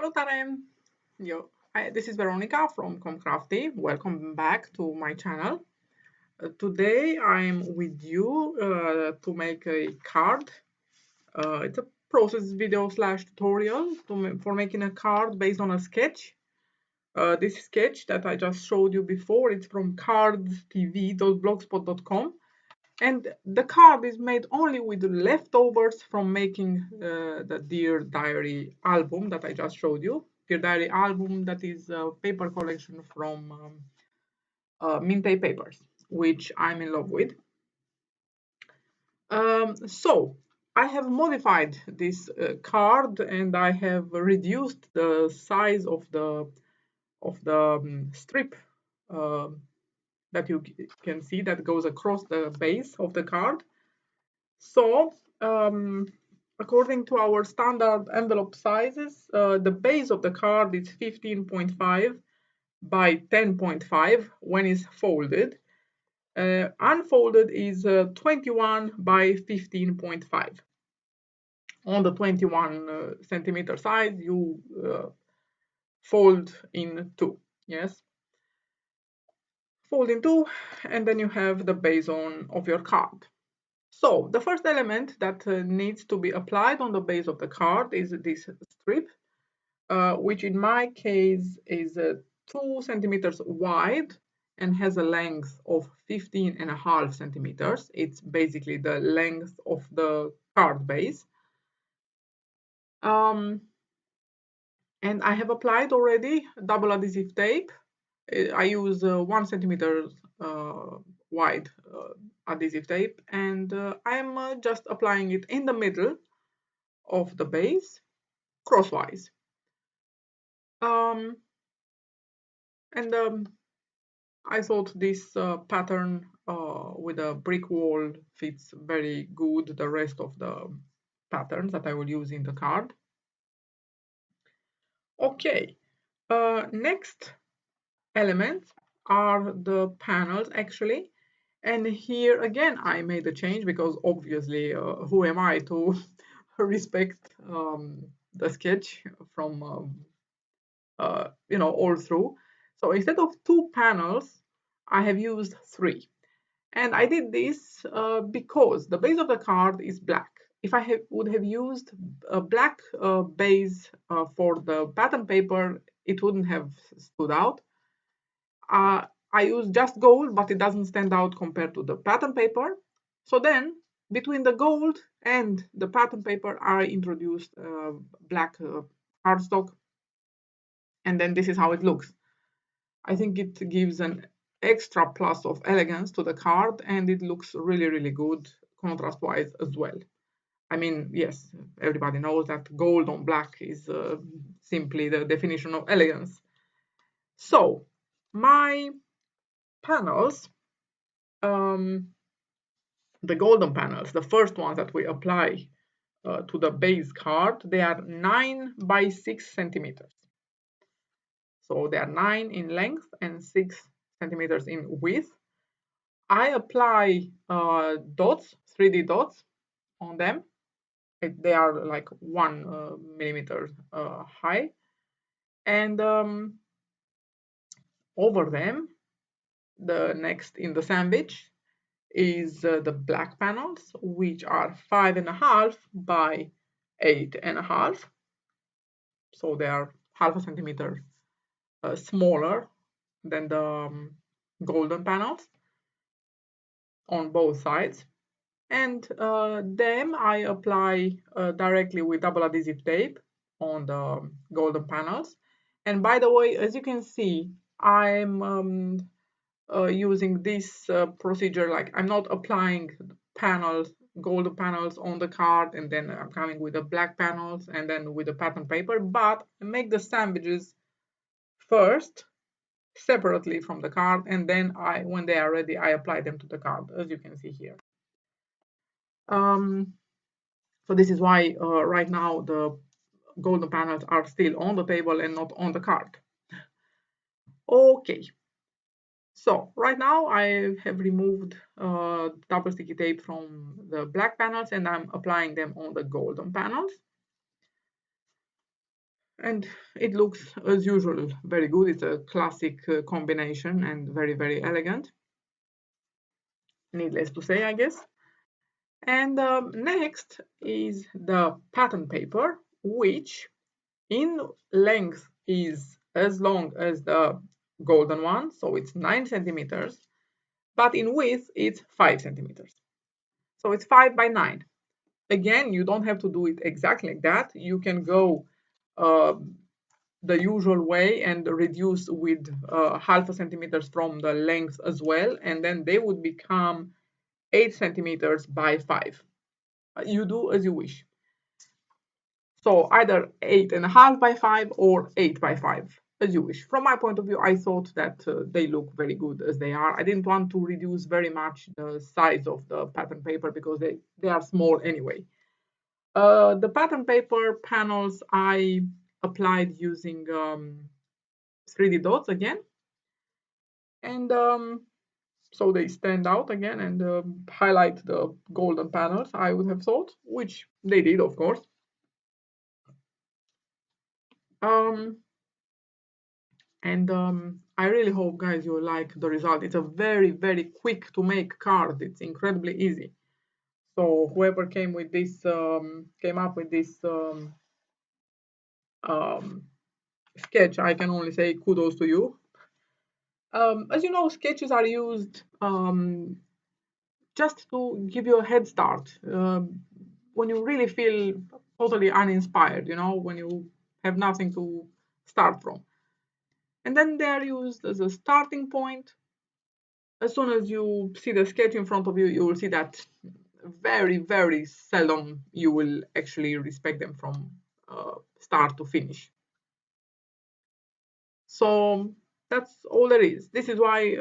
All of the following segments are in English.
Salutare! This is Veronica from Comcrafty. Welcome back to my channel. Today I'm with you to make a card. It's a process video slash tutorial for making a card based on a sketch. This sketch that I just showed you before, it's from cardstv.blogspot.com. And the card is made only with the leftovers from making the Dear Diary album that I just showed you. Dear Diary album, that is a paper collection from Mintay Papers, which I'm in love with. So I have modified this card and I have reduced the size of the strip that you can see that goes across the base of the card. So, according to our standard envelope sizes, the base of the card is 15.5 by 10.5 when it's folded. Unfolded is 21 by 15.5. On the 21 centimeter size, you fold in two, yes? Fold in two, and then you have the base of your card. So the first element that needs to be applied on the base of the card is this strip, which in my case is 2 centimeters wide and has a length of 15.5 centimeters. It's basically the length of the card base. And I have applied already double adhesive tape. I use 1 centimeter wide adhesive tape, and I'm just applying it in the middle of the base crosswise. And I thought this pattern with a brick wall fits very good the rest of the patterns that I will use in the card. Okay, next elements are the panels actually. And here again, I made a change because obviously, who am I to respect the sketch from all through. So instead of 2 panels, I have used 3. And I did this because the base of the card is black. If I would have used a black base for the pattern paper, it wouldn't have stood out. I used just gold, but it doesn't stand out compared to the pattern paper. So then, between the gold and the pattern paper, I introduced black cardstock. And then this is how it looks. I think it gives an extra plus of elegance to the card, and it looks really, really good contrast-wise as well. I mean, yes, everybody knows that gold on black is simply the definition of elegance. So, my panels, the golden panels, the first ones that we apply to the base card, they are 9 by 6 centimeters. So they are 9 in length and 6 centimeters in width. I apply dots, 3D dots on them. They are like 1 millimeter high. And over them, the next in the sandwich is the black panels, which are 5.5 by 8.5. So they are half a centimeter smaller than the golden panels on both sides. And them I apply directly with double adhesive tape on the golden panels. And by the way, as you can see, I'm using this procedure, like I'm not applying panels, golden panels on the card, and then I'm coming with the black panels and then with the pattern paper, but I make the sandwiches first separately from the card, and then when they are ready, I apply them to the card, as you can see here. So this is why right now the golden panels are still on the table and not on the card. Okay. So right now I have removed double sticky tape from the black panels and I'm applying them on the golden panels. And it looks, as usual, very good. It's a classic combination and very, very elegant. Needless to say, I guess. And next is the pattern paper, which in length is as long as the golden one, so it's 9 centimeters, but in width it's 5 centimeters. So it's 5 by 9. Again, you don't have to do it exactly like that. You can go uh, the usual way and reduce with half a centimeters from the length as well, and then they would become 8 centimeters by 5. You do as you wish. So either 8.5 by 5 or 8 by 5, as you wish. From my point of view, I thought that they look very good as they are. I didn't want to reduce very much the size of the pattern paper because they are small anyway. The pattern paper panels I applied using 3D dots again. And so they stand out again and highlight the golden panels, I would have thought, which they did, of course. Um, and I really hope, guys, you like the result. It's a very, very quick to make card. It's incredibly easy. So whoever came with this, came up with this um, sketch, I can only say kudos to you. As you know, sketches are used just to give you a head start when you really feel totally uninspired, when you have nothing to start from. And then they are used as a starting point. As soon as you see the sketch in front of you, you will see that very, very seldom you will actually respect them from start to finish. So that's all there is. This is why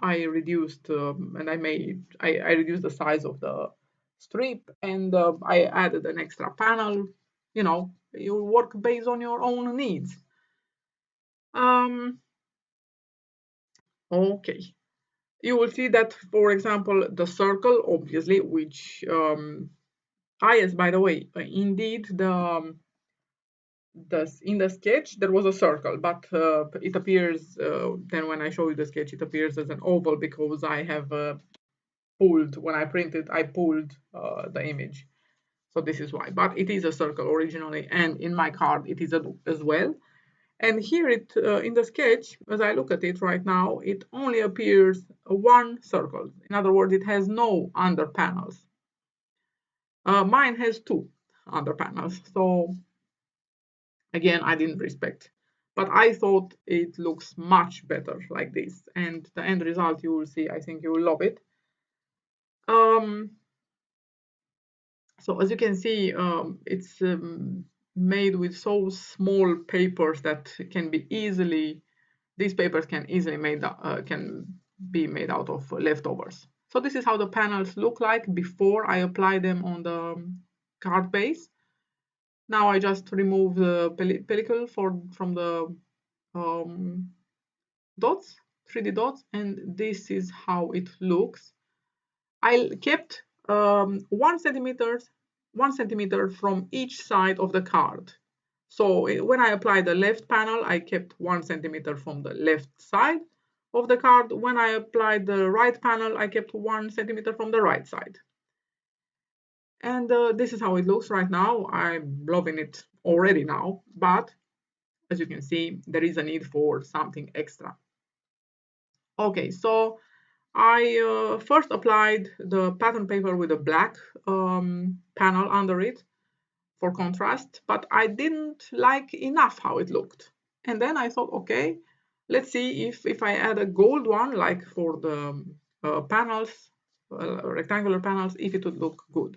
I reduced and I reduced the size of the strip, and I added an extra panel. You work based on your own needs. Um, okay. You will see that, for example, the circle, obviously, which yes, by the way, indeed, in the sketch there was a circle, but it appears then when I show you the sketch, it appears as an oval because I have pulled when I pulled the image. So this is why. But it is a circle originally, and in my card it is as well. And here it in the sketch, as I look at it right now, it only appears one circle. In other words, it has no under panels. Mine has two under panels. So again, I didn't respect. But I thought it looks much better like this. And the end result you will see, I think you will love it. Um, so as you can see, it's made with so small papers that these papers can easily can be made out of leftovers. So this is how the panels look like before I apply them on the card base. Now I just remove the pellicle from the um, dots, 3D dots, and this is how it looks. I kept 1 centimeter from each side of the card. So when I apply the left panel, I kept 1 centimeter from the left side of the card. When I applied the right panel, I kept 1 centimeter from the right side. And this is how it looks right now. I'm loving it already now, but as you can see, there is a need for something extra. Okay, so I first applied the pattern paper with a black panel under it for contrast, but I didn't like enough how it looked. And then I thought, okay, let's see if I add a gold one, like for the panels, rectangular panels, if it would look good,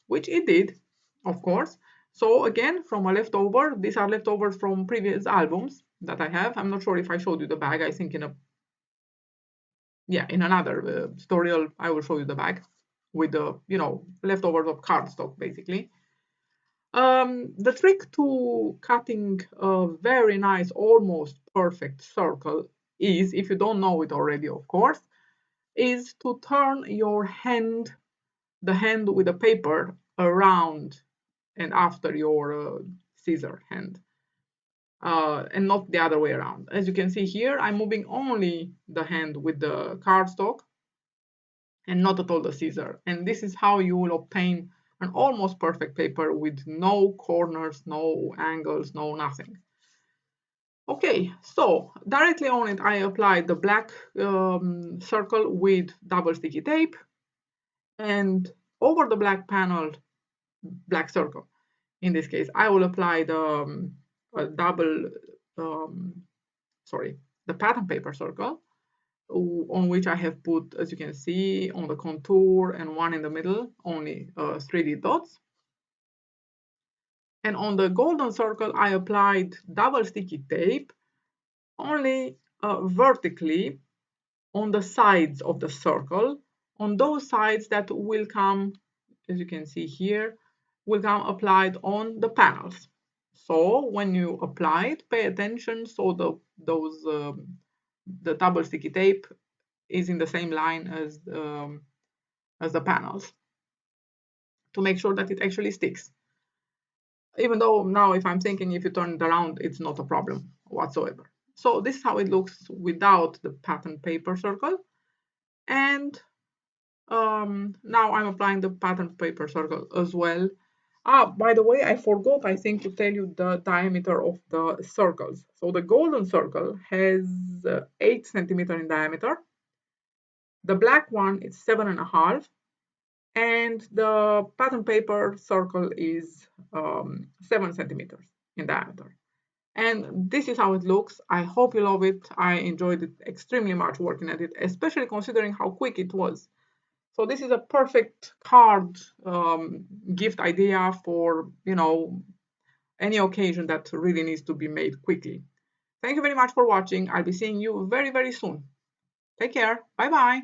which it did, of course. So again, from a leftover, these are leftovers from previous albums that I have. I'm not sure if I showed you the bag. I think in another tutorial, I will show you the bag with the, leftovers of cardstock, basically. The trick to cutting a very nice, almost perfect circle is, if you don't know it already, of course, is to turn the hand with the paper around and after your scissor hand. and not the other way around. As you can see here, I'm moving only the hand with the cardstock and not at all the scissor. And this is how you will obtain an almost perfect paper with no corners, no angles, no nothing. Okay, so directly on it, I applied the black circle with double sticky tape, and over the black panel, black circle, in this case, I will apply the double, um, sorry, the pattern paper circle, on which I have put, as you can see, on the contour and one in the middle, only 3D dots. And on the golden circle, I applied double sticky tape only vertically on the sides of the circle, on those sides that will come, as you can see here, will come applied on the panels. So when you apply it, pay attention so the double sticky tape is in the same line as the panels to make sure that it actually sticks. Even though now if I'm thinking if you turn it around, it's not a problem whatsoever. So this is how it looks without the pattern paper circle. And now I'm applying the pattern paper circle as well. By the way, I forgot, I think, to tell you the diameter of the circles. So the golden circle has 8 centimeter in diameter. The black one is 7.5, and the pattern paper circle is 7 centimeters in diameter. And this is how it looks. I hope you love it. I enjoyed it extremely much working at it, especially considering how quick it was. So this is a perfect card gift idea for, any occasion that really needs to be made quickly. Thank you very much for watching. I'll be seeing you very, very soon. Take care. Bye bye.